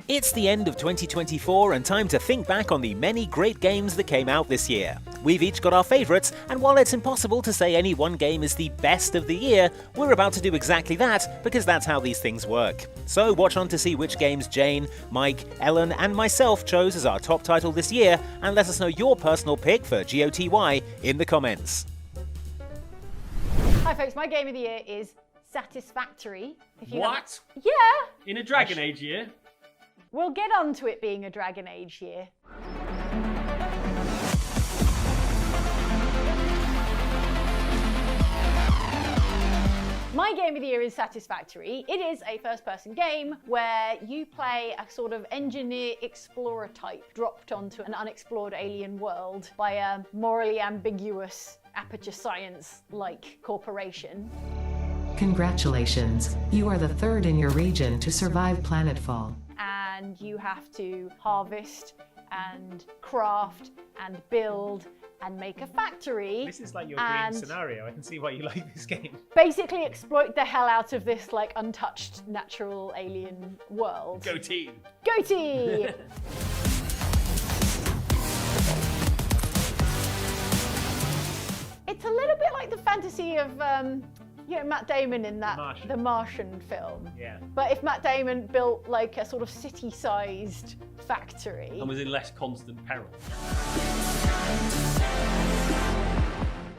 It's the end of 2024 and time to think back on the many great games that came out this year. We've each got our favourites, and while it's impossible to say any one game is the best of the year, we're about to do exactly that because that's how these things work. So watch on to see which games Jane, Mike, Ellen and myself chose as our top title this year, and let us know your personal pick for GOTY in the comments. Hi folks, my game of the year is Satisfactory. What? Yeah! In a Dragon Age year? We'll get on to it being a Dragon Age year. My game of the year is Satisfactory. It is a first-person game where you play a sort of engineer-explorer type dropped onto an unexplored alien world by a morally ambiguous aperture science-like corporation. Congratulations, you are the third in your region to survive planetfall. And you have to harvest and craft and build and make a factory. This is like your dream scenario. I can see why you like this game. Basically exploit the hell out of this like untouched natural alien world. GOTY! GOTY! It's a little bit like the fantasy of Matt Damon in that The Martian film. Yeah. But if Matt Damon built like a sort of city-sized factory. And was in less constant peril.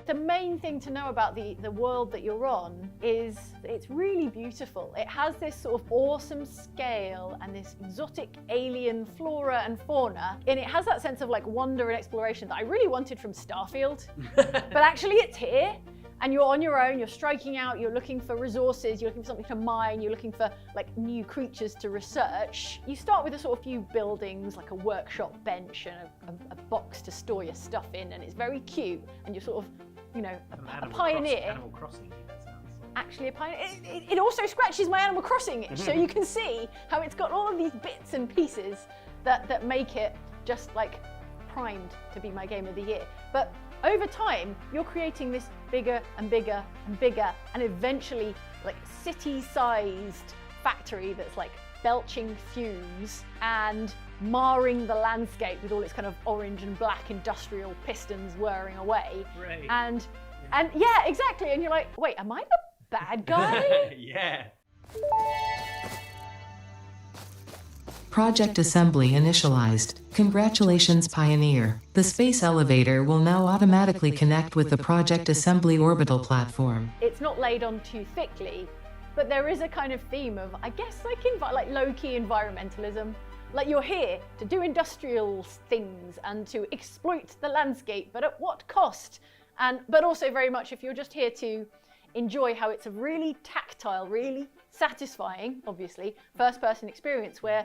The main thing to know about the world that you're on is it's really beautiful. It has this sort of awesome scale and this exotic alien flora and fauna, and it has that sense of like wonder and exploration that I really wanted from Starfield. But actually it's here. And you're on your own, you're striking out, you're looking for resources, you're looking for something to mine, you're looking for like new creatures to research. You start with a sort of few buildings, like a workshop bench and a box to store your stuff in, and it's very cute, and you're sort of, a pioneer. Animal Crossing, that sounds. Actually a pioneer. It also scratches my Animal Crossing itch, so you can see how it's got all of these bits and pieces that make it just like primed to be my game of the year. But over time, you're creating this bigger and bigger and bigger, and eventually like city-sized factory that's like belching fumes and marring the landscape with all its kind of orange and black industrial pistons whirring away. Right. And yeah, exactly. And you're like, wait, am I the bad guy? Yeah. Project Assembly initialized. Congratulations, Pioneer. The space elevator will now automatically connect with the Project Assembly orbital platform. It's not laid on too thickly, but there is a kind of theme of, I guess, like low-key environmentalism. Like you're here to do industrial things and to exploit the landscape, but at what cost? But also very much if you're just here to enjoy how it's a really tactile, really satisfying, obviously, first-person experience where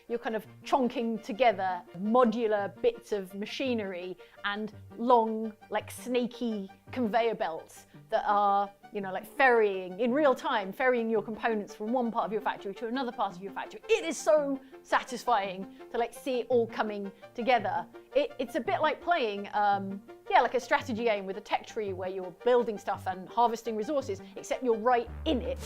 you're kind of chonking together modular bits of machinery and long, like snaky conveyor belts that are, like ferrying in real time, ferrying your components from one part of your factory to another part of your factory. It is so satisfying to like see it all coming together. It's a bit like playing, like a strategy game with a tech tree where you're building stuff and harvesting resources, except you're right in it.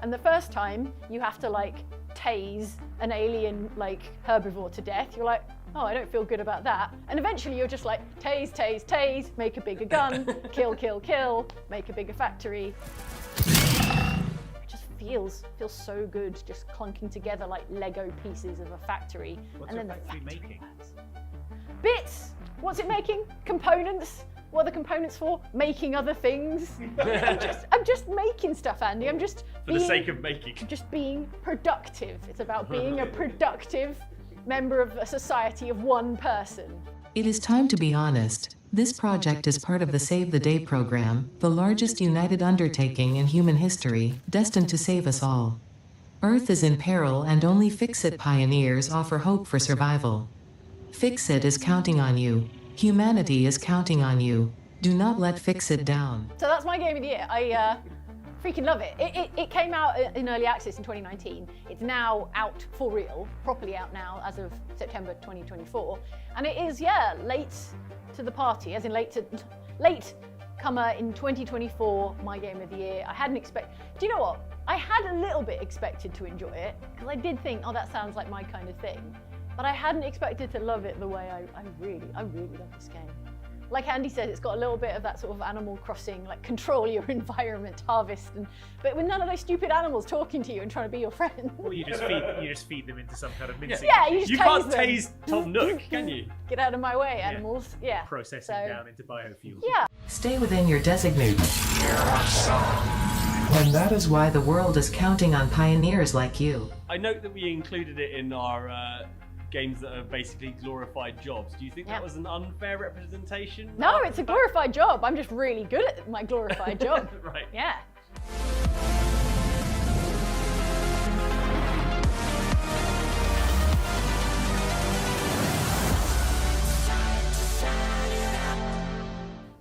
And the first time you have to like tase an alien like herbivore to death, you're like, oh, I don't feel good about that. And eventually you're just like, tase, tase, tase, make a bigger gun, kill, kill, kill, make a bigger factory. It just feels so good, just clunking together like Lego pieces of a factory. What's and then your the factory factory making? works. Bits! What's it making? Components. What are the components for? Making other things. I'm just making stuff, Andy. I'm just For the sake of making. Just being productive. It's about being a productive member of a society of one person. It is time to be honest. This project is part of the Save the Day program, the largest united undertaking in human history, destined to save us all. Earth is in peril and only Fix-It pioneers offer hope for survival. Fix-It is counting on you. Humanity is counting on you. Do not let Fix-It down. So that's my game of the year. I freaking love it. It came out in early access in 2019. It's now out for real, properly out now as of September 2024. And it is, late to the party, as in late upcomer in 2024, my game of the year. I hadn't do you know what? I had a little bit expected to enjoy it, because I did think, oh, that sounds like my kind of thing. But I hadn't expected to love it the way I really love this game. Like Andy said, it's got a little bit of that sort of Animal Crossing, like control your environment, harvest, but with none of those stupid animals talking to you and trying to be your friend. Well, you just feed them into some kind of mincing. Yeah, you just You tase can't them. tase Tom Nook, can you? Get out of my way, animals. Yeah. Processing down into biofuel. Yeah. Stay within your designated. And that is why the world is counting on pioneers like you. I note that we included it in our games that are basically glorified jobs. Do you think that was an unfair representation? No, it's a glorified job. I'm just really good at my glorified job. Right. Yeah.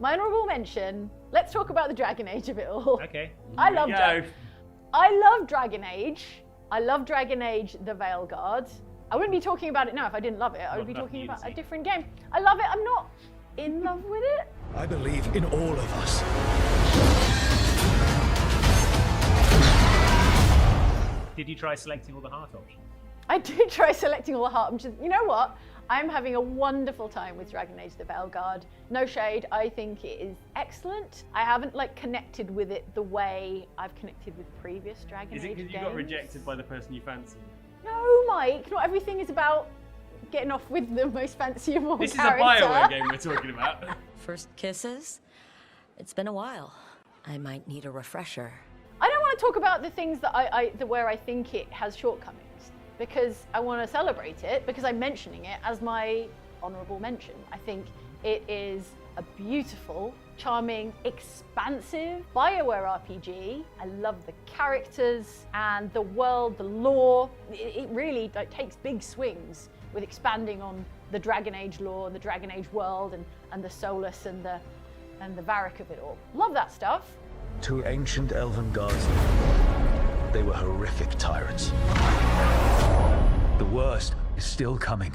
My honourable mention, let's talk about the Dragon Age of it all. Okay. I love Go. Dragon Age. I love Dragon Age the Veilguard. I wouldn't be talking about it now if I didn't love it. I would be talking about a different game. I love it. I'm not in love with it. I believe in all of us. Did you try selecting all the heart options? I did try selecting all the heart options. You know what? I'm having a wonderful time with Dragon Age the Veilguard. No shade, I think it is excellent. I haven't connected with it the way I've connected with previous Dragon Age games. Is it because you got rejected by the person you fancy? No, Mike, not everything is about getting off with the most fanciable This character. is a BioWare game we're talking about. First kisses? It's been a while. I might need a refresher. I don't want to talk about the things that where I think it has shortcomings, because I want to celebrate it, because I'm mentioning it as my honourable mention. I think it is a beautiful, charming, expansive BioWare RPG. I love the characters and the world, the lore. It really takes big swings with expanding on the Dragon Age lore and the Dragon Age world and the Solus and the Varric of it all. Love that stuff. Two ancient elven gods. They were horrific tyrants. The worst is still coming.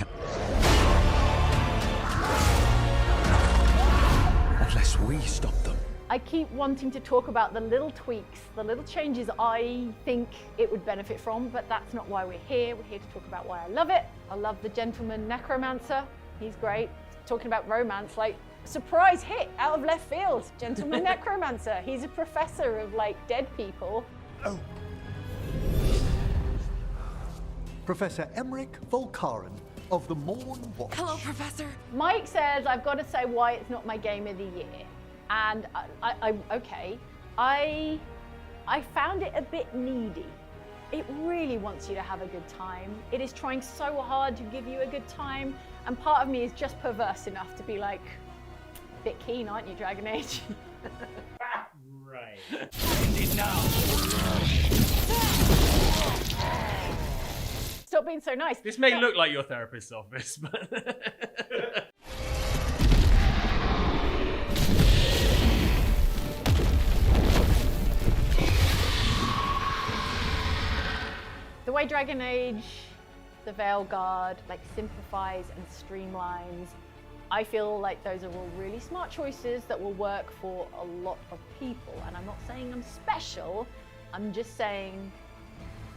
Unless we stop them. I keep wanting to talk about the little tweaks, the little changes I think it would benefit from, but that's not why we're here. We're here to talk about why I love it. I love the gentleman necromancer. He's great. Talking about romance, surprise hit out of left field. Gentleman necromancer. He's a professor of dead people. Oh. Professor Emmerich Volkaren of the Morn Watch. Hello, Professor. Mike says I've got to say why it's not my game of the year. And I found it a bit needy. It really wants you to have a good time. It is trying so hard to give you a good time. And part of me is just perverse enough to be like, bit keen, aren't you, Dragon Age? Right. Stop being so nice. This may look like your therapist's office, but... The way Dragon Age, the Veilguard, simplifies and streamlines, I feel like those are all really smart choices that will work for a lot of people. And I'm not saying I'm special, I'm just saying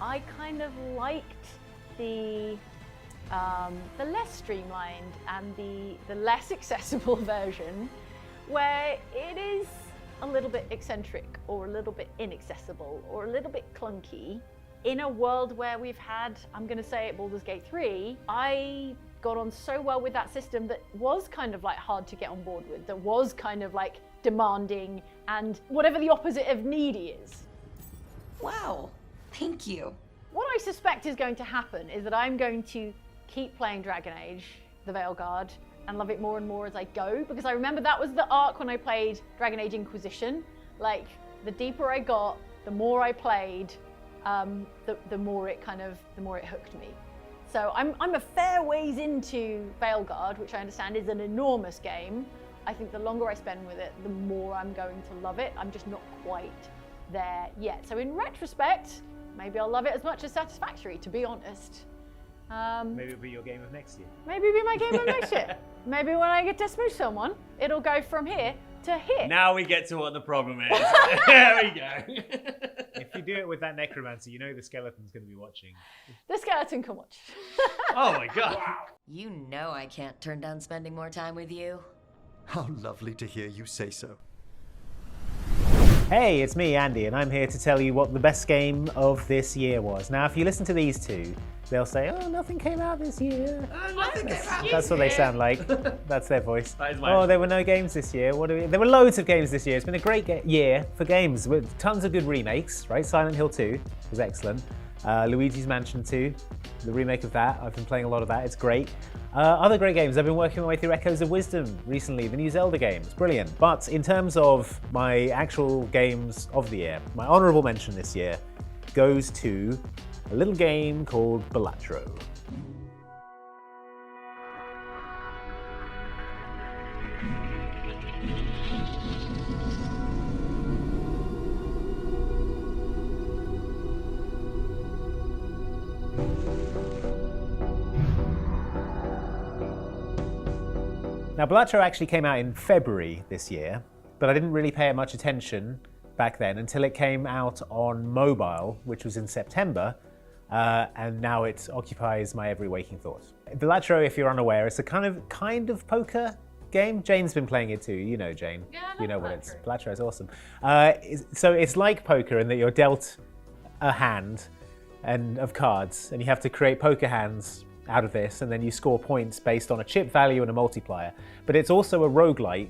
I kind of liked the less streamlined and the less accessible version, where it is a little bit eccentric or a little bit inaccessible or a little bit clunky. In a world where we've had, I'm going to say it, Baldur's Gate 3, I got on so well with that system that was kind of hard to get on board with, that was kind of demanding and whatever the opposite of needy is. Wow, thank you. What I suspect is going to happen is that I'm going to keep playing Dragon Age, the Veilguard, and love it more and more as I go, because I remember that was the arc when I played Dragon Age Inquisition. The deeper I got, the more I played, the more it hooked me. So I'm a fair ways into Veilguard, which I understand is an enormous game. I think the longer I spend with it, the more I'm going to love it. I'm just not quite there yet. So in retrospect, maybe I'll love it as much as Satisfactory, to be honest. Maybe it'll be your game of next year. Maybe it'll be my game of next year. Maybe when I get to smooch someone, it'll go from here. to hit. Now we get to what the problem is. There we go. If you do it with that necromancer, you know the skeleton's going to be watching. The skeleton can watch. Oh my god. You know I can't turn down spending more time with you. How lovely to hear you say so. Hey, it's me, Andy, and I'm here to tell you what the best game of this year was. Now, if you listen to these two, they'll say, oh, nothing came out this year. That's what they sound like. That's their voice. That is my Oh, there were no games this year. There were loads of games this year. It's been a great year for games with tons of good remakes, right? Silent Hill 2 was excellent. Luigi's Mansion 2, the remake of that. I've been playing a lot of that. It's great. Other great games. I've been working my way through Echoes of Wisdom recently, the new Zelda games. Brilliant. But in terms of my actual games of the year, my honourable mention this year goes to a little game called Balatro. Now, Balatro actually came out in February this year, but I didn't really pay it much attention back then until it came out on mobile, which was in September, and now it occupies my every waking thought. Balatro, if you're unaware, it's a kind of poker game. Jane's been playing it too. You know Jane. Yeah, I love you know what Balatro. it's. Balatro is awesome. So it's like poker in that you're dealt a hand of cards, and you have to create poker hands out of this, and then you score points based on a chip value and a multiplier. But it's also a roguelite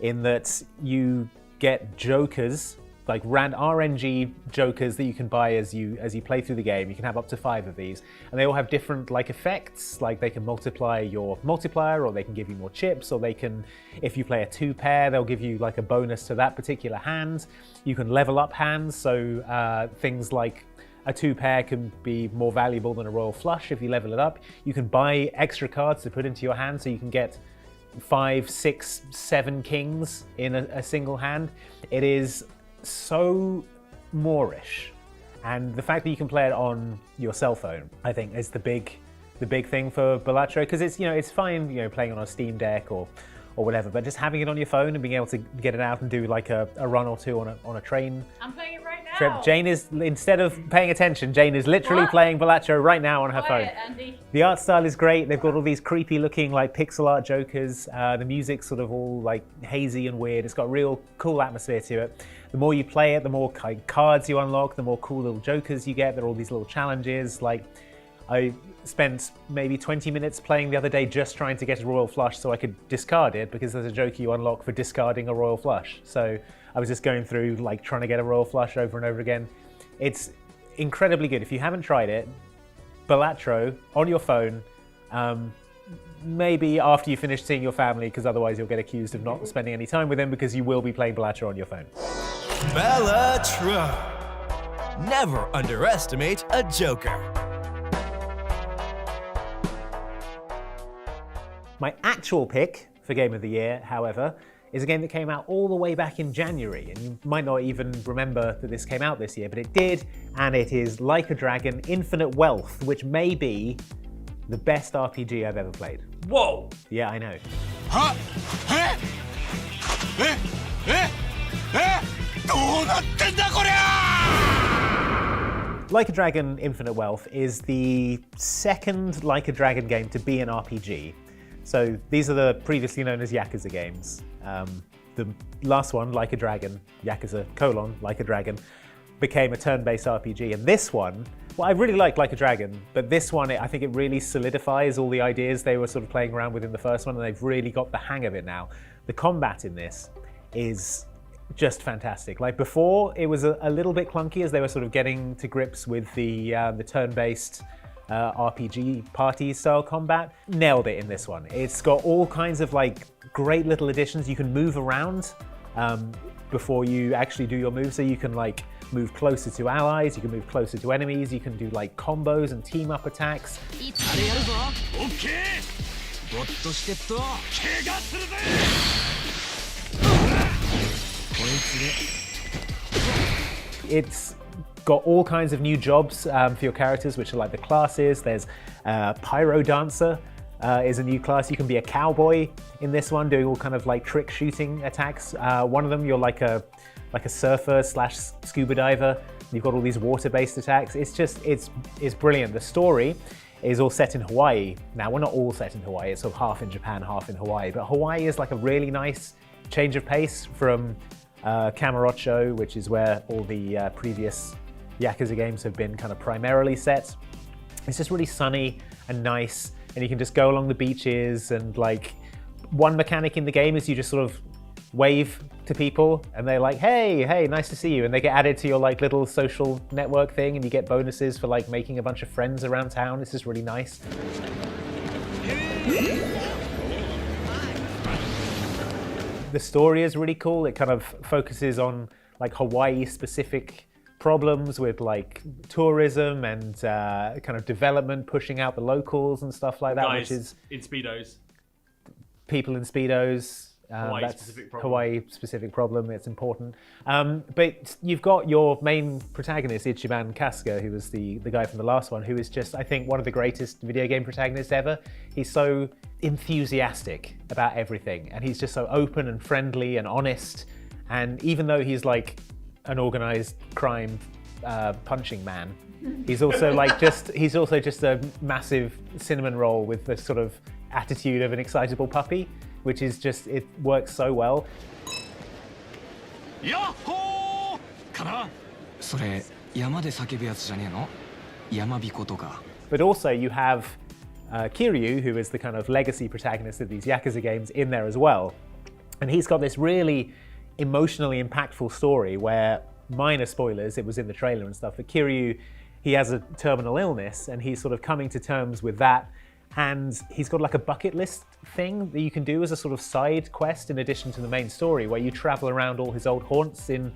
in that you get jokers, like RNG jokers that you can buy as you play through the game. You can have up to 5 of these, and they all have different effects. Like they can multiply your multiplier, or they can give you more chips, or they can, if you play a 2-pair, they'll give you a bonus to that particular hand. You can level up hands, so things like a 2-pair can be more valuable than a royal flush if you level it up. You can buy extra cards to put into your hand, so you can get 5, 6, 7 kings in a single hand. It is so Moorish, and the fact that you can play it on your cell phone, I think, is the big thing for Balatro, because it's fine, playing on a Steam Deck or whatever, but just having it on your phone and being able to get it out and do a run or two on a train. I'm playing it right now. Trip. Jane is, instead of paying attention, Jane is literally playing Balatro right now on her phone. Quiet, Andy. The art style is great. They've got all these creepy looking pixel art jokers. The music's sort of all hazy and weird. It's got a real cool atmosphere to it. The more you play it, the more cards you unlock, the more cool little jokers you get. There are all these little challenges. I spent maybe 20 minutes playing the other day just trying to get a royal flush so I could discard it, because there's a joker you unlock for discarding a royal flush. So I was just going through trying to get a royal flush over and over again. It's incredibly good. If you haven't tried it, Balatro on your phone, maybe after you finish seeing your family, because otherwise you'll get accused of not spending any time with them, because you will be playing Balatro on your phone. Balatro. Never underestimate a joker. My actual pick for Game of the Year, however, is a game that came out all the way back in January, and you might not even remember that this came out this year, but it did, and it is Like a Dragon Infinite Wealth, which may be the best RPG I've ever played. Whoa! Yeah, I know. Like a Dragon Infinite Wealth is the second Like a Dragon game to be an RPG. So these are the previously known as Yakuza games. The last one, Like a Dragon, Yakuza : Like a Dragon, became a turn-based RPG. And this one, well, I really like Like a Dragon, but this one, I think it really solidifies all the ideas they were sort of playing around with in the first one, and they've really got the hang of it now. The combat in this is just fantastic. Before, it was a little bit clunky as they were sort of getting to grips with the turn-based RPG party style combat. Nailed it in this one. It's got all kinds of great little additions. You can move around before you actually do your move, so you can move closer to allies, you can move closer to enemies, you can do combos and team up attacks. It's got all kinds of new jobs for your characters, which are the classes. There's Pyro Dancer, is a new class. You can be a cowboy in this one, doing all kind of like trick shooting attacks. One of them, you're like a surfer slash scuba diver. You've got all these water-based attacks. It's brilliant. The story is all set in Hawaii. Now, we're not all set in Hawaii. It's sort of half in Japan, half in Hawaii. But Hawaii is like a really nice change of pace from Kamurocho, which is where all the previous Yakuza games have been kind of primarily set. It's just really sunny and nice, and you can just go along the beaches, and like one mechanic in the game is you just sort of wave to people and they're like, hey, nice to see you, and they get added to your like little social network thing, and you get bonuses for like making a bunch of friends around town. This is really nice. The story is really cool. It kind of focuses on like Hawaii specific problems with like tourism and kind of development, pushing out the locals and stuff like that. Guys which is in Speedos. People in Speedos. Hawaii specific problem. It's important. But you've got your main protagonist, Ichiban Kasuga, who was the guy from the last one, who is just, I think, one of the greatest video game protagonists ever. He's so enthusiastic about everything, and he's just so open and friendly and honest. And even though he's like an organized crime punching man, he's also like just a massive cinnamon roll with the sort of attitude of an excitable puppy, which is just, it works so well. Yahoo! かな? それ山で叫ぶやつじゃねえの? 山彦とか. But also you have Kiryu, who is the kind of legacy protagonist of these Yakuza games, in there as well. And he's got this really emotionally impactful story where, minor spoilers, it was in the trailer and stuff, but Kiryu, he has a terminal illness and he's sort of coming to terms with that. And he's got like a bucket list thing that you can do as a sort of side quest in addition to the main story, where you travel around all his old haunts in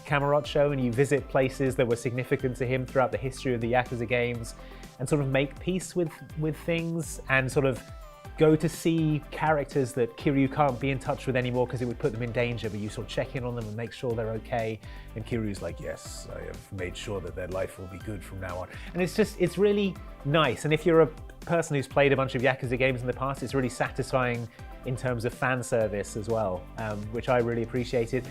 Kamurocho and you visit places that were significant to him throughout the history of the Yakuza games, and sort of make peace with things, and sort of go to see characters that Kiryu can't be in touch with anymore because it would put them in danger, but you sort of check in on them and make sure they're okay. And Kiryu's like, yes, I have made sure that their life will be good from now on. And it's really nice. And if you're a person who's played a bunch of Yakuza games in the past, it's really satisfying in terms of fan service as well, which I really appreciated.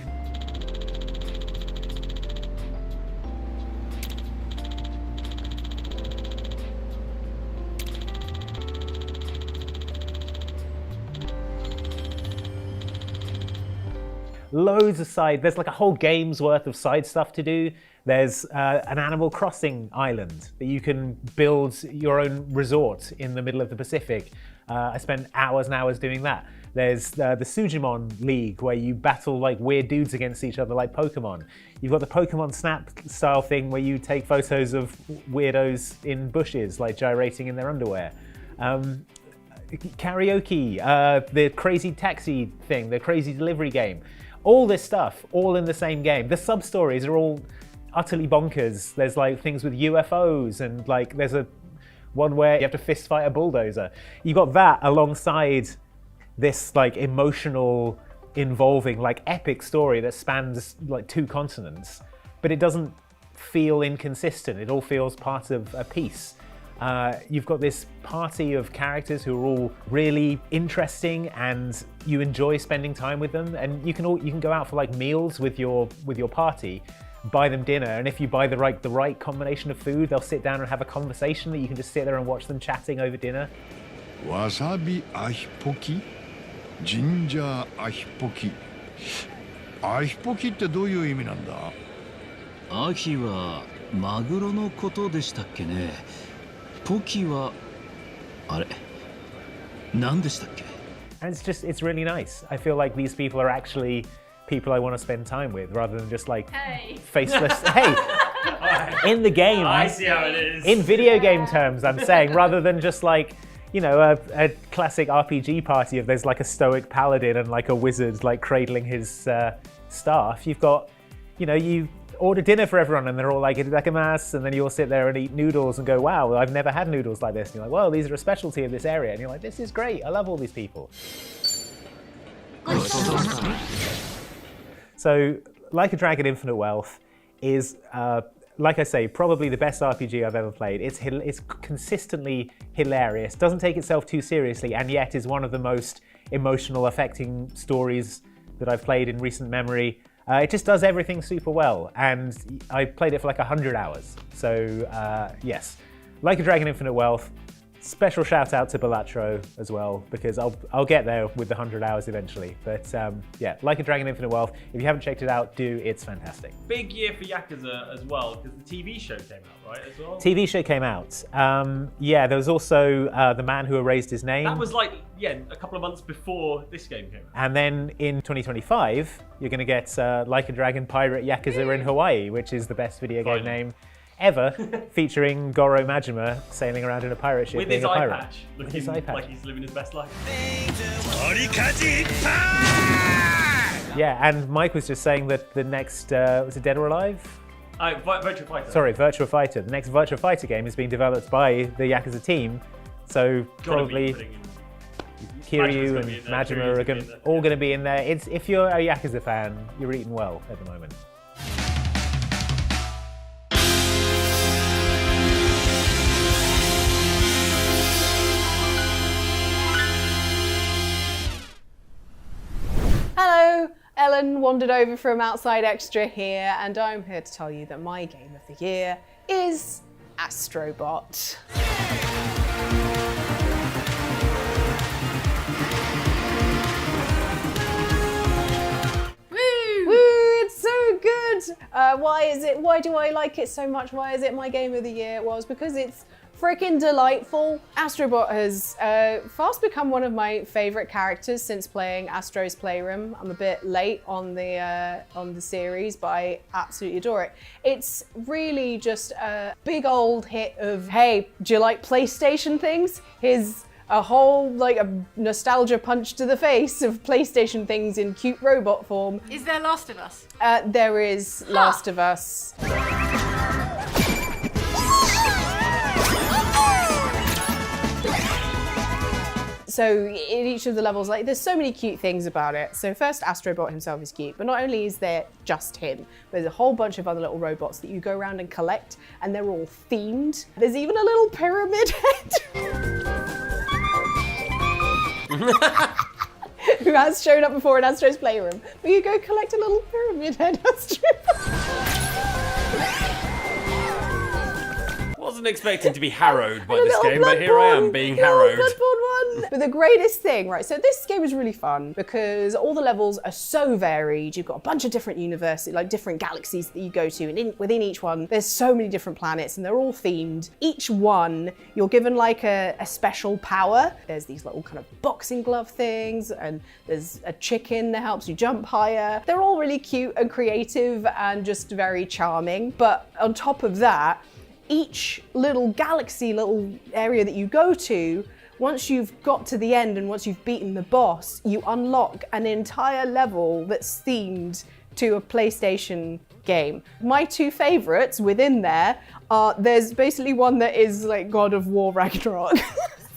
Loads of there's like a whole game's worth of side stuff to do. There's an Animal Crossing island that you can build your own resort in the middle of the Pacific. I spent hours and hours doing that. There's the Sujimon League, where you battle like weird dudes against each other like Pokemon. You've got the Pokemon Snap style thing where you take photos of weirdos in bushes like gyrating in their underwear. Karaoke, the crazy taxi thing, the crazy delivery game. All this stuff, all in the same game. The sub-stories are all utterly bonkers. There's like things with UFOs, and like there's one where you have to fist fight a bulldozer. You got that alongside this like emotional, involving, like epic story that spans like 2 continents, but it doesn't feel inconsistent. It all feels part of a piece. You've got this party of characters who are all really interesting, and you enjoy spending time with them. And you can go out for like meals with your party, buy them dinner, and if you buy the right combination of food, they'll sit down and have a conversation that you can just sit there and watch them chatting over dinner. Wasabi ahipoki, ginger ahipoki. Ahipoki ってどういう意味なんだ? アヒはマグロのことでしたっけね。ポキはあれ何でしたっけ? And it's really nice. I feel like these people are actually people I want to spend time with, rather than just like faceless. Hey, in the game. I see how it is. In video game terms, I'm saying, rather than just like, you know, a classic RPG party of there's like a stoic paladin and like a wizard like cradling his staff. You've got, you know, you order dinner for everyone and they're all like itadakimasu, and then you all sit there and eat noodles and go, wow, I've never had noodles like this. And you're like, well, these are a specialty of this area. And you're like, this is great. I love all these people. So, Like a Dragon Infinite Wealth is like I say, probably the best RPG I've ever played. It's consistently hilarious, doesn't take itself too seriously, and yet is one of the most emotional, affecting stories that I've played in recent memory. It just does everything super well, and I played it for like 100 hours. So yes, Like a Dragon Infinite Wealth. Special shout out to Balatro as well, because I'll get there with the 100 hours eventually. But yeah, Like a Dragon Infinite Wealth. If you haven't checked it out, do. It's fantastic. Big year for Yakuza as well, because the TV show came out, right, as well? TV show came out. Yeah, there was also The Man Who Erased His Name. That was like, yeah, a couple of months before this game came out. And then in 2025, you're going to get Like a Dragon Pirate Yakuza in Hawaii, which is the best video game name ever, featuring Goro Majima sailing around in a pirate ship with being his a eye pirate. patch, With looking his eye patch. like he's living his best life. Yeah, and Mike was just saying that the next, was it Dead or Alive? Virtua Fighter. Sorry, Virtua Fighter. The next Virtua Fighter game is being developed by the Yakuza team, so probably Kiryu and Majima are all going to be in there. If you're a Yakuza fan, you're eating well at the moment. Hello, Ellen wandered over from Outside Extra here, and I'm here to tell you that my game of the year is Astro Bot. Woo, it's so good! Why do I like it so much? Why is it my game of the year? Well, it's because it's freaking delightful. Astro Bot has fast become one of my favorite characters since playing Astro's Playroom. I'm a bit late on the series, but I absolutely adore it. It's really just a big old hit of, hey, do you like PlayStation things? Here's a whole, like, a nostalgia punch to the face of PlayStation things in cute robot form. Is there Last of Us? There is Last of Us. So in each of the levels, like, there's so many cute things about it. So first, Astro Bot himself is cute, but not only is there just him, there's a whole bunch of other little robots that you go around and collect, and they're all themed. There's even a little pyramid head. Who has shown up before in Astro's Playroom. But you go collect a little pyramid head, Astro. Wasn't expecting to be harrowed by this game, but here I am being harrowed. Bloodborne one. But the greatest thing, right, so this game is really fun because all the levels are so varied. You've got a bunch of different universities, like different galaxies that you go to, and within each one, there's so many different planets, and they're all themed. Each one, you're given like a special power. There's these little kind of boxing glove things, and there's a chicken that helps you jump higher. They're all really cute and creative and just very charming. But on top of that, each little galaxy, little area that you go to, once you've got to the end and once you've beaten the boss, you unlock an entire level that's themed to a PlayStation game. My two favorites within there are, there's basically one that is like God of War Ragnarok.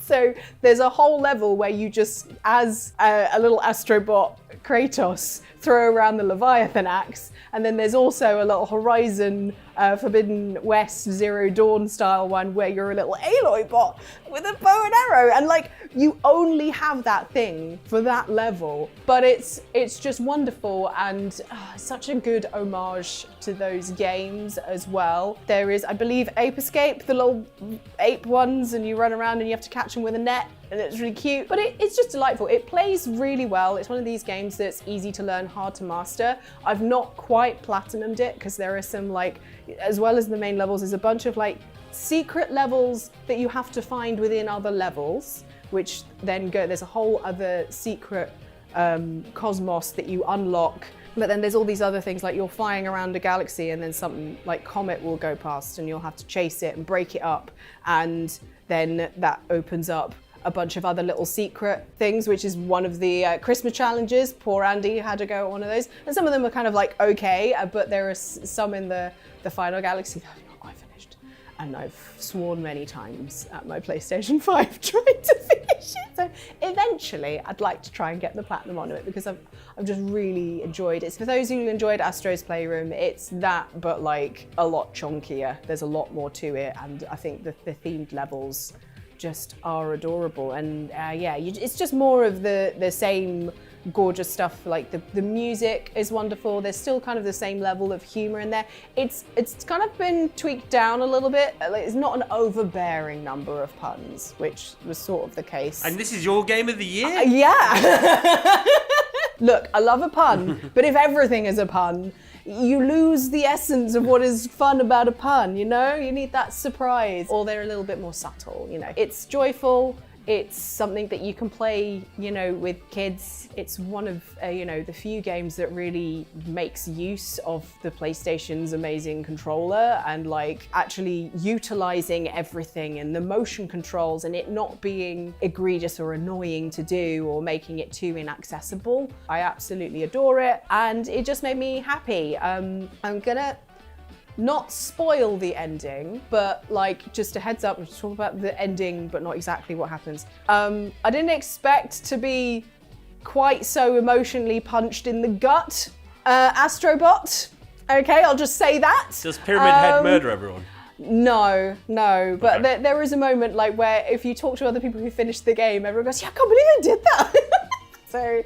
So there's a whole level where you just, as a little Astro Bot Kratos, throw around the Leviathan axe. And then there's also a little Horizon Forbidden West Zero Dawn style one where you're a little Aloy bot with a bow and arrow. And like, you only have that thing for that level, but it's just wonderful and such a good homage to those games as well. There is, I believe, Ape Escape, the little ape ones, and you run around and you have to catch them with a net, and it's really cute. But it's just delightful. It plays really well. It's one of these games that's easy to learn, hard to master. I've not quite platinumed it because there are some, like, as well as the main levels, there's a bunch of like secret levels that you have to find within other levels, which then there's a whole other secret cosmos that you unlock. But then there's all these other things, like you're flying around a galaxy and then something like comet will go past and you'll have to chase it and break it up. And then that opens up a bunch of other little secret things, which is one of the Christmas challenges. Poor Andy had to go at one of those. And some of them are kind of like, okay, but there are some in the final galaxy that I've not quite finished. And I've sworn many times at my PlayStation 5 trying to finish So eventually, I'd like to try and get the platinum on it because I've just really enjoyed it. For those who enjoyed Astro's Playroom, it's that, but like a lot chunkier. There's a lot more to it, and I think the themed levels just are adorable. And yeah, it's just more of the same gorgeous stuff. Like the music is wonderful. There's still kind of the same level of humor in there. It's kind of been tweaked down a little bit. Like, it's not an overbearing number of puns, which was sort of the case. And this is your game of the year? Yeah. Look, I love a pun, but if everything is a pun, you lose the essence of what is fun about a pun, you know? You need that surprise. Or they're a little bit more subtle, you know? It's joyful. It's something that you can play, you know, with kids. It's one of, you know, the few games that really makes use of the PlayStation's amazing controller and like actually utilizing everything and the motion controls and it not being egregious or annoying to do or making it too inaccessible. I absolutely adore it and it just made me happy. I'm gonna not spoil the ending, but like just a heads up, we'll talk about the ending, but not exactly what happens. I didn't expect to be quite so emotionally punched in the gut, Astro Bot. Okay, I'll just say that. Does Pyramid Head murder everyone? No, but Okay. there is a moment like where if you talk to other people who finished the game, everyone goes, yeah, I can't believe I did that. So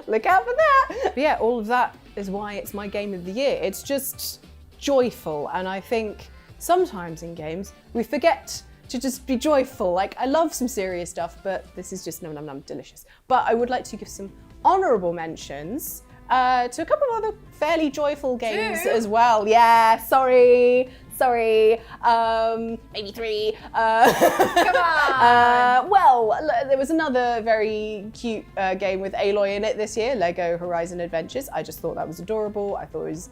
look out for that. But yeah, all of that is why it's my game of the year. It's just joyful, and I think sometimes in games we forget to just be joyful. Like, I love some serious stuff, but this is just num num num delicious. But I would like to give some honourable mentions to a couple of other fairly joyful games as well. Yeah, sorry. Maybe 3. Come on! Well, there was another very cute game with Aloy in it this year, Lego Horizon Adventures. I just thought that was adorable. I thought it was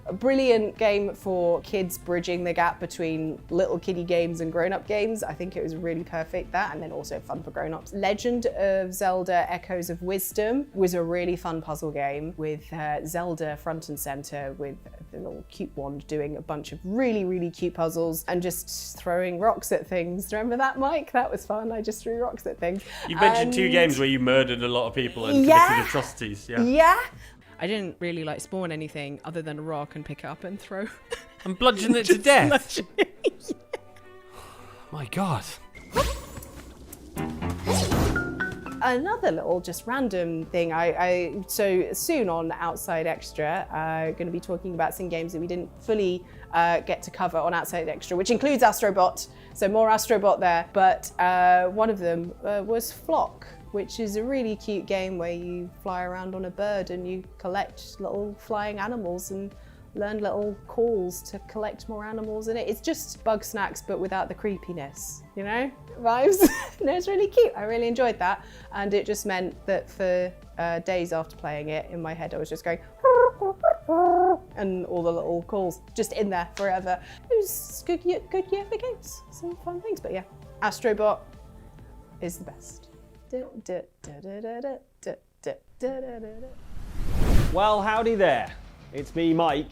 a brilliant game for kids bridging the gap between little kiddie games and grown-up games. I think it was really perfect, that, and then also fun for grown-ups. Legend of Zelda Echoes of Wisdom was a really fun puzzle game with Zelda front and center with the little cute wand doing a bunch of really, really cute puzzles and just throwing rocks at things. Remember that, Mike? That was fun. I just threw rocks at things. You mentioned 2 games where you murdered a lot of people and committed atrocities. Yeah. I didn't really like spawn anything other than a rock and pick it up and throw. And bludgeon it to death. My God. Another little just random thing, so soon on Outside Extra, I'm going to be talking about some games that we didn't fully get to cover on Outside Extra, which includes Astro Bot, so more Astro Bot there, but one of them was Flock, which is a really cute game where you fly around on a bird and you collect little flying animals and learn little calls to collect more animals in it. It's just Bug Snacks, but without the creepiness, you know? Vibes. No, it's really cute. I really enjoyed that. And it just meant that for days after playing it, in my head I was just going and all the little calls just in there forever. It was good year for games. Some fun things, but yeah. Astro Bot is the best. Well, howdy there. It's me, Mike,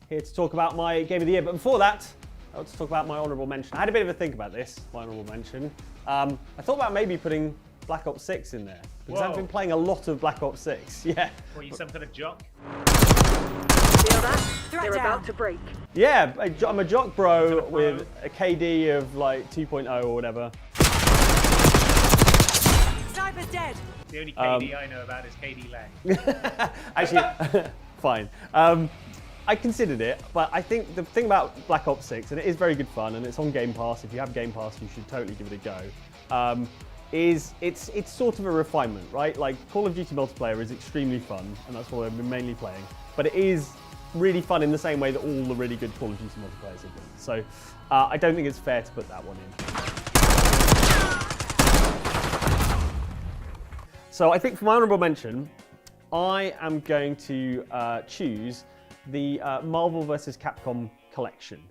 here to talk about my game of the year. But before that, I want to talk about my honourable mention. I had a bit of a think about this, my honourable mention. I thought about maybe putting Black Ops 6 in there, because I've been playing a lot of Black Ops 6, yeah. What, you some kind of jock? Feel that? They're about to break. Yeah, I'm a jock bro with a KD of like 2.0 or whatever. Sniper's dead. The only KD I know about is KD Lang. Actually, fine. I considered it, but I think the thing about Black Ops 6, and it is very good fun, and it's on Game Pass. If you have Game Pass, you should totally give it a go. Is it's sort of a refinement, right? Like Call of Duty multiplayer is extremely fun, and that's what I've been mainly playing. But it is really fun in the same way that all the really good Call of Duty multiplayers have been. So I don't think it's fair to put that one in. So I think for my honourable mention, I am going to choose the Marvel vs. Capcom collection.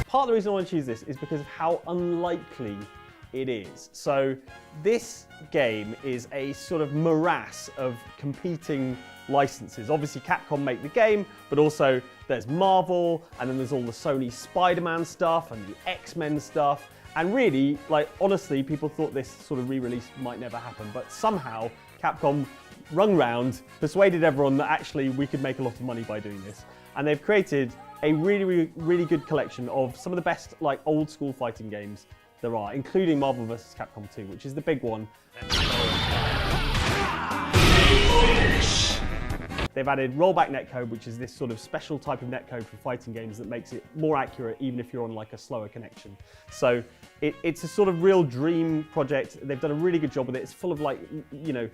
Part of the reason I want to choose this is because of how unlikely it is. So this game is a sort of morass of competing licenses. Obviously Capcom make the game, but also there's Marvel, and then there's all the Sony Spider-Man stuff and the X-Men stuff. And really, like, honestly, people thought this sort of re-release might never happen, but somehow Capcom rung round, persuaded everyone that actually we could make a lot of money by doing this. And they've created a really good collection of some of the best, like, old school fighting games there are, including Marvel vs. Capcom 2, which is the big one. They've added rollback netcode, which is this sort of special type of netcode for fighting games that makes it more accurate even if you're on like a slower connection. So it's a sort of real dream project. They've done a really good job with it. It's full of like, you know,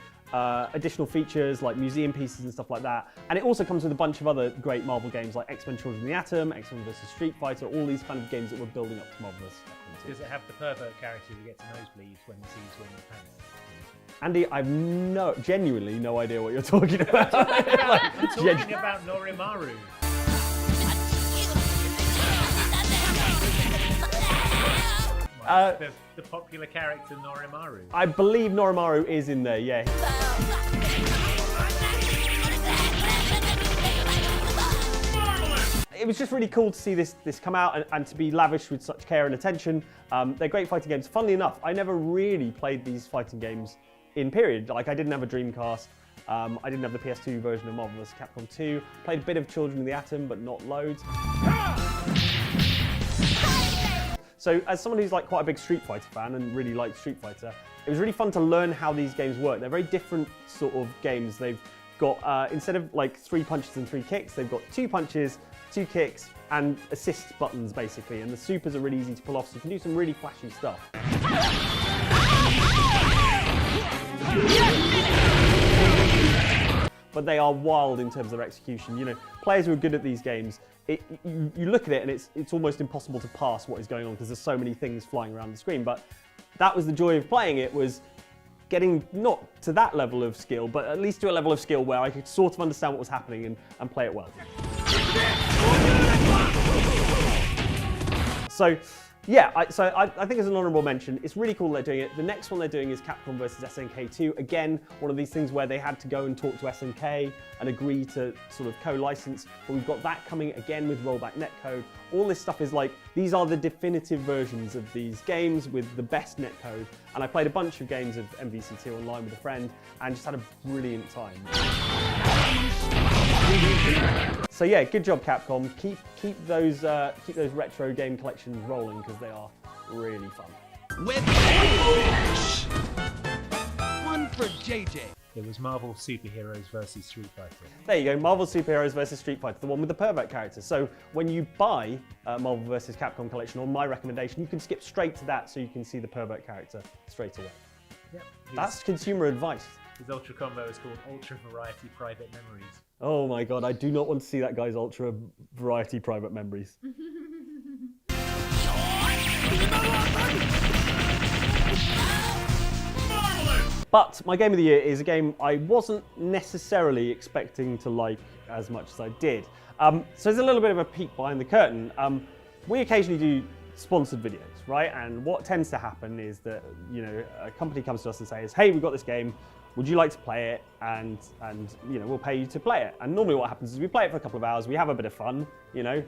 additional features like museum pieces and stuff like that. And it also comes with a bunch of other great Marvel games like X-Men Children of the Atom, X-Men vs. Street Fighter, all these kind of games that we're building up to Marvel vs. Capcom 2. Does it have the pervert character who gets nosebleeds when he sees women's pants? Andy, I've genuinely no idea what you're talking about. I'm talking about Norimaru. The popular character Norimaru. I believe Norimaru is in there, yeah. It was just really cool to see this come out and to be lavished with such care and attention. They're great fighting games. Funnily enough, I never really played these fighting games in period. Like, I didn't have a Dreamcast. I didn't have the PS2 version of Marvel vs. Capcom 2. Played a bit of Children of the Atom, but not loads. So as someone who's like quite a big Street Fighter fan and really likes Street Fighter, it was really fun to learn how these games work. They're very different sort of games. They've got, instead of like 3 punches and 3 kicks, they've got 2 punches, 2 kicks, and assist buttons basically. And the supers are really easy to pull off, so you can do some really flashy stuff. But they are wild in terms of their execution. You know, players who are good at these games, you look at it and it's almost impossible to pass what is going on because there's so many things flying around the screen. But that was the joy of playing it, was getting not to that level of skill, but at least to a level of skill where I could sort of understand what was happening and play it well. So yeah, I think as an honourable mention, it's really cool they're doing it. The next one they're doing is Capcom vs. SNK 2. Again, one of these things where they had to go and talk to SNK and agree to sort of co-license. But we've got that coming again with rollback netcode. All this stuff is like, these are the definitive versions of these games with the best netcode. And I played a bunch of games of MVC2 online with a friend and just had a brilliant time. So yeah, good job Capcom. Keep those retro game collections rolling because they are really fun. With one for JJ. It was Marvel Superheroes versus Street Fighter. There you go, Marvel Superheroes versus Street Fighter, the one with the pervert characters. So when you buy Marvel vs. Capcom collection, on my recommendation, you can skip straight to that so you can see the pervert character straight away. Yep. That's consumer advice. His Ultra combo is called Ultra Variety Private Memories. Oh my god, I do not want to see that guy's Ultra Variety Private Memories. But my game of the year is a game I wasn't necessarily expecting to like as much as I did. So there's a little bit of a peek behind the curtain. We occasionally do sponsored videos, right? And what tends to happen is that, you know, a company comes to us and says, hey, we've got this game, would you like to play it? And you know, we'll pay you to play it. And normally what happens is we play it for a couple of hours, we have a bit of fun, you know,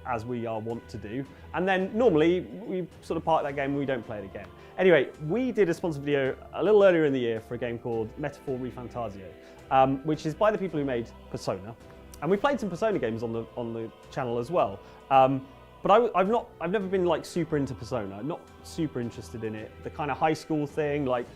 as we are wont to do. And then normally we sort of park that game and we don't play it again. Anyway, we did a sponsored video a little earlier in the year for a game called Metaphor ReFantazio, which is by the people who made Persona. And we played some Persona games on the channel as well. But I've never been like super into Persona, not super interested in it. The kind of high school thing, like,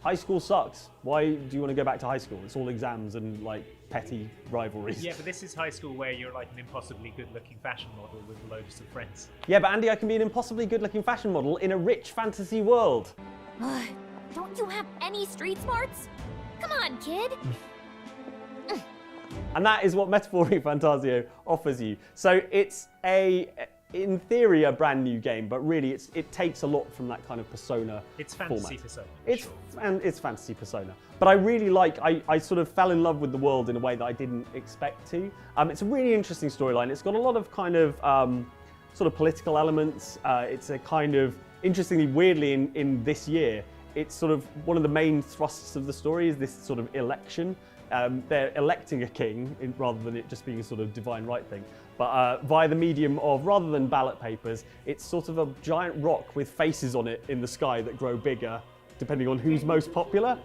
high school sucks. Why do you want to go back to high school? It's all exams and like petty rivalries. Yeah, but this is high school where you're like an impossibly good-looking fashion model with loads of friends. Yeah, but Andy, I can be an impossibly good-looking fashion model in a rich fantasy world. Don't you have any street smarts? Come on, kid. And that is what Metaphor ReFantazio offers you. So it's in theory, a brand new game, but really it takes a lot from that kind of Persona It's fantasy format. Persona. And it's fantasy Persona. But I really I sort of fell in love with the world in a way that I didn't expect to. It's a really interesting storyline. It's got a lot of kind of sort of political elements. It's a kind of interestingly, weirdly, in this year, it's sort of one of the main thrusts of the story is this sort of election. They're electing a king rather than it just being a sort of divine right thing. But via the medium of, rather than ballot papers, it's sort of a giant rock with faces on it in the sky that grow bigger, depending on who's most popular.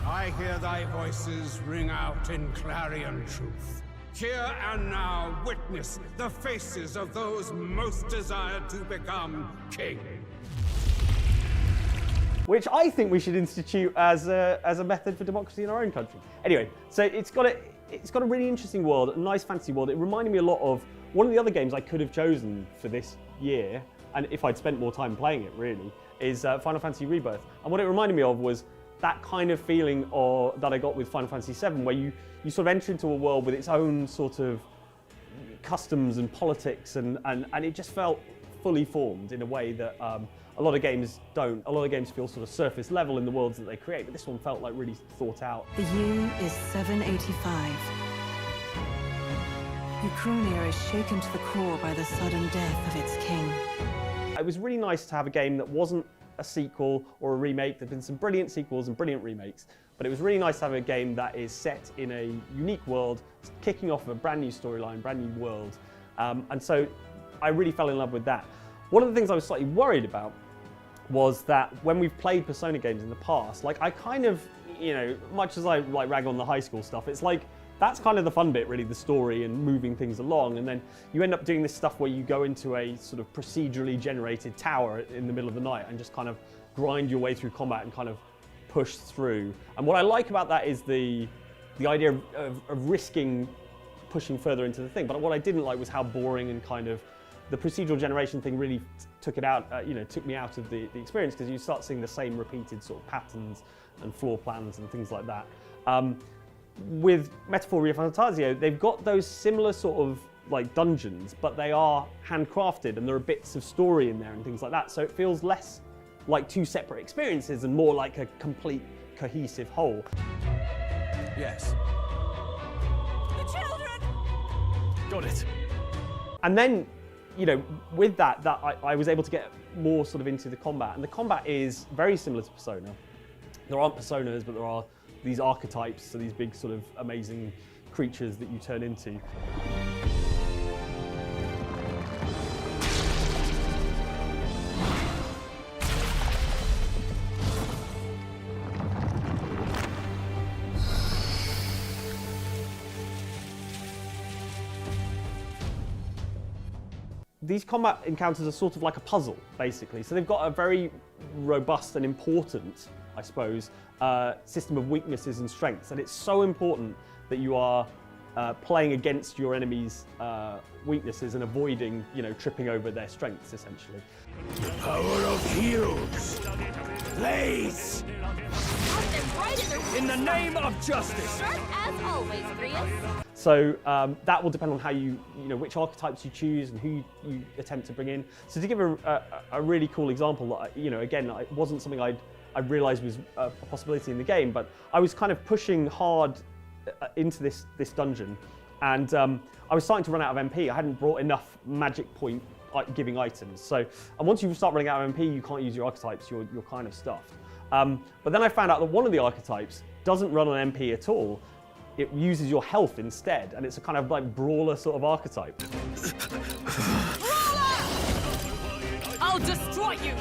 I hear thy voices ring out in clarion truth. Here and now witness the faces of those most desired to become king. Which I think we should institute as a method for democracy in our own country. Anyway, so it's got a really interesting world, a nice fantasy world. It reminded me a lot of one of the other games I could have chosen for this year, and if I'd spent more time playing it really, is Final Fantasy Rebirth. And what it reminded me of was that kind of feeling that I got with Final Fantasy VII, where you sort of enter into a world with its own sort of customs and politics, and it just felt fully formed in a way that a lot of games don't. A lot of games feel sort of surface level in the worlds that they create, but this one felt like really thought out. The year is 785. Ukrainia is shaken to the core by the sudden death of its king. It was really nice to have a game that wasn't a sequel or a remake. There've been some brilliant sequels and brilliant remakes, but it was really nice to have a game that is set in a unique world, kicking off a brand new storyline, brand new world. And so I really fell in love with that. One of the things I was slightly worried about was that when we've played Persona games in the past, like I kind of, you know, much as I like rag on the high school stuff, it's like that's kind of the fun bit, really, the story and moving things along. And then you end up doing this stuff where you go into a sort of procedurally generated tower in the middle of the night and just kind of grind your way through combat and kind of push through. And what I like about that is the idea of risking pushing further into the thing. But what I didn't like was how boring and kind of the procedural generation thing really took it out, took me out of the experience, because you start seeing the same repeated sort of patterns and floor plans and things like that. With Metaphor Fantasio, they've got those similar sort of like dungeons, but they are handcrafted and there are bits of story in there and things like that. So it feels less like two separate experiences and more like a complete cohesive whole. Yes. The children! Got it. And then, you know, with that I was able to get more sort of into the combat, and the combat is very similar to Persona. There aren't personas, but there are these archetypes, so these big sort of amazing creatures that you turn into. These combat encounters are sort of like a puzzle, basically. So they've got a very robust and important, I suppose, system of weaknesses and strengths. And it's so important that you are playing against your enemy's weaknesses and avoiding, tripping over their strengths, essentially. The power of heroes. Blaze! In the name of justice! Sharp as always, Grius. So that will depend on how which archetypes you choose and who you attempt to bring in. So to give a really cool example, again, it wasn't something I realised was a possibility in the game, but I was kind of pushing hard into this dungeon, and I was starting to run out of MP. I hadn't brought enough magic point giving items. So, and once you start running out of MP, you can't use your archetypes. You're kind of stuffed. But then I found out that one of the archetypes doesn't run on MP at all. It uses your health instead, and it's a kind of like brawler sort of archetype. I'll destroy you!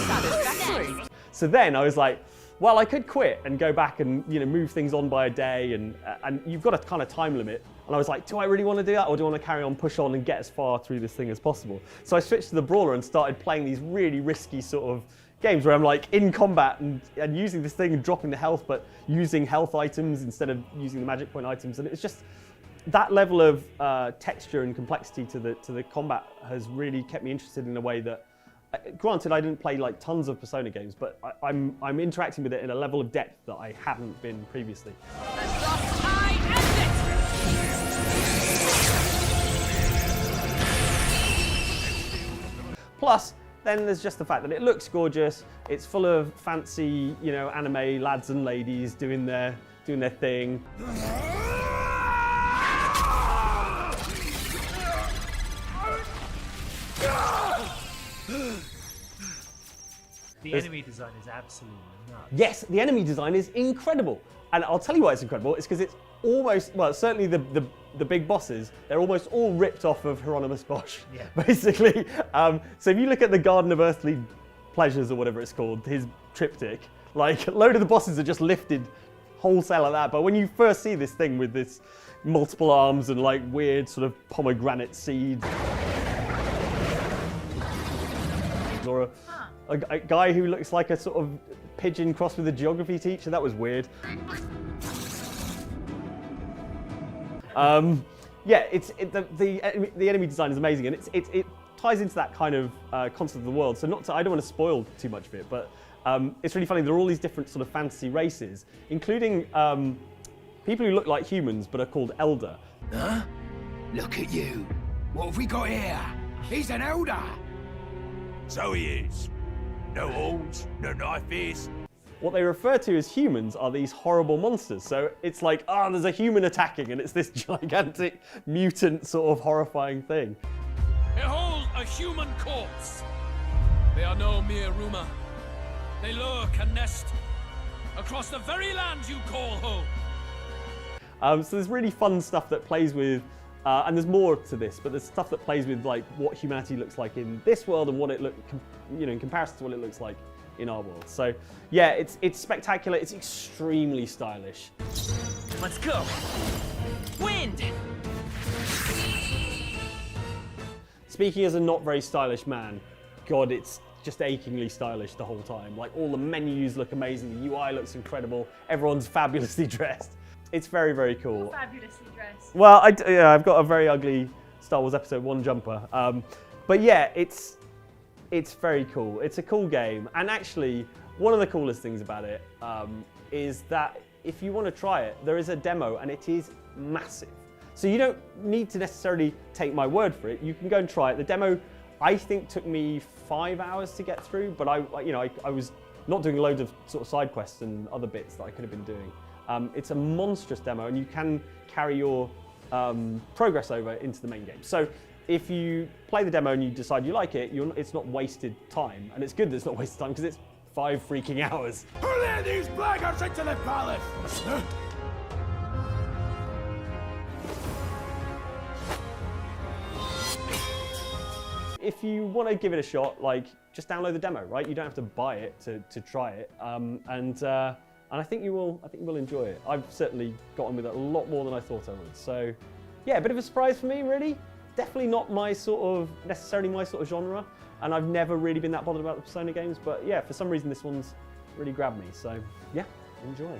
Satisfactory! So then I was like, well, I could quit and go back and move things on by a day, and you've got a kind of time limit. And I was like, do I really want to do that, or do I want to carry on, push on, and get as far through this thing as possible? So I switched to the brawler and started playing these really risky sort of games where I'm like in combat and using this thing and dropping the health, but using health items instead of using the magic point items. And it's just that level of texture and complexity to the combat has really kept me interested in a way that, granted, I didn't play like tons of Persona games, but I'm interacting with it in a level of depth that I hadn't been previously. Plus, then there's just the fact that it looks gorgeous. It's full of fancy, anime lads and ladies doing their thing. The enemy design is absolutely nuts. Yes, the enemy design is incredible. And I'll tell you why it's incredible. It's because it's almost, well, certainly the big bosses, they're almost all ripped off of Hieronymus Bosch, Yeah. basically. So if you look at the Garden of Earthly Pleasures or whatever it's called, his triptych, like a load of the bosses are just lifted wholesale like that. But when you first see this thing with this multiple arms and like weird sort of pomegranate seeds, or a guy who looks like a sort of pigeon crossed with a geography teacher, that was weird. Yeah, the enemy design is amazing, and it ties into that kind of concept of the world. So I don't want to spoil too much of it, but it's really funny. There are all these different sort of fantasy races, including people who look like humans but are called Elder. Huh? Look at you. What have we got here? He's an Elder. So he is. No horns, no knife ears. What they refer to as humans are these horrible monsters. So it's like, there's a human attacking, and it's this gigantic mutant sort of horrifying thing. Behold a human corpse. They are no mere rumor. They lurk and nest across the very land you call home. So there's really fun stuff that plays with, and there's more to this, but there's stuff that plays with like what humanity looks like in this world and what it in comparison to what it looks like in our world. So yeah, it's spectacular. It's extremely stylish. Let's go. Wind. Speaking as a not very stylish man, God, it's just achingly stylish the whole time. Like all the menus look amazing, the UI looks incredible, everyone's fabulously dressed. It's very, very cool. Fabulously dressed. Well, I've got a very ugly Star Wars Episode 1 jumper. But yeah, it's very cool. It's a cool game. And actually, one of the coolest things about it is that if you want to try it, there is a demo and it is massive. So you don't need to necessarily take my word for it. You can go and try it. The demo, I think, took me 5 hours to get through, but I was not doing loads of sort of side quests and other bits that I could have been doing. It's a monstrous demo, and you can carry your progress over into the main game. So if you play the demo and you decide you like it, it's not wasted time. And it's good that it's not wasted time because it's 5 freaking hours. Who let these blackguards into the palace? If you want to give it a shot, like, just download the demo, right? You don't have to buy it to try it. And I think you will enjoy it. I've certainly got on with it a lot more than I thought I would. So yeah, a bit of a surprise for me, really. Definitely not necessarily my sort of genre, and I've never really been that bothered about the Persona games, but yeah, for some reason this one's really grabbed me, so yeah, enjoy.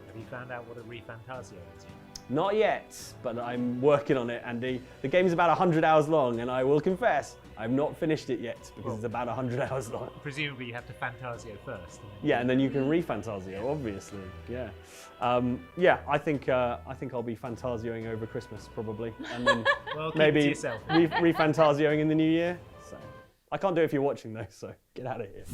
Have you found out what a refantasio is? Not yet, but I'm working on it, Andy. The game's about 100 hours long, and I will confess, I've not finished it yet, because it's about 100 hours long. Presumably you have to Fantasio first. Yeah, and then you can re-Fantasio, obviously. Yeah, yeah. I think I'll be Fantasioing over Christmas probably, and then well, maybe re-Fantasioing in the new year. So I can't do it if you're watching though. So get out of here.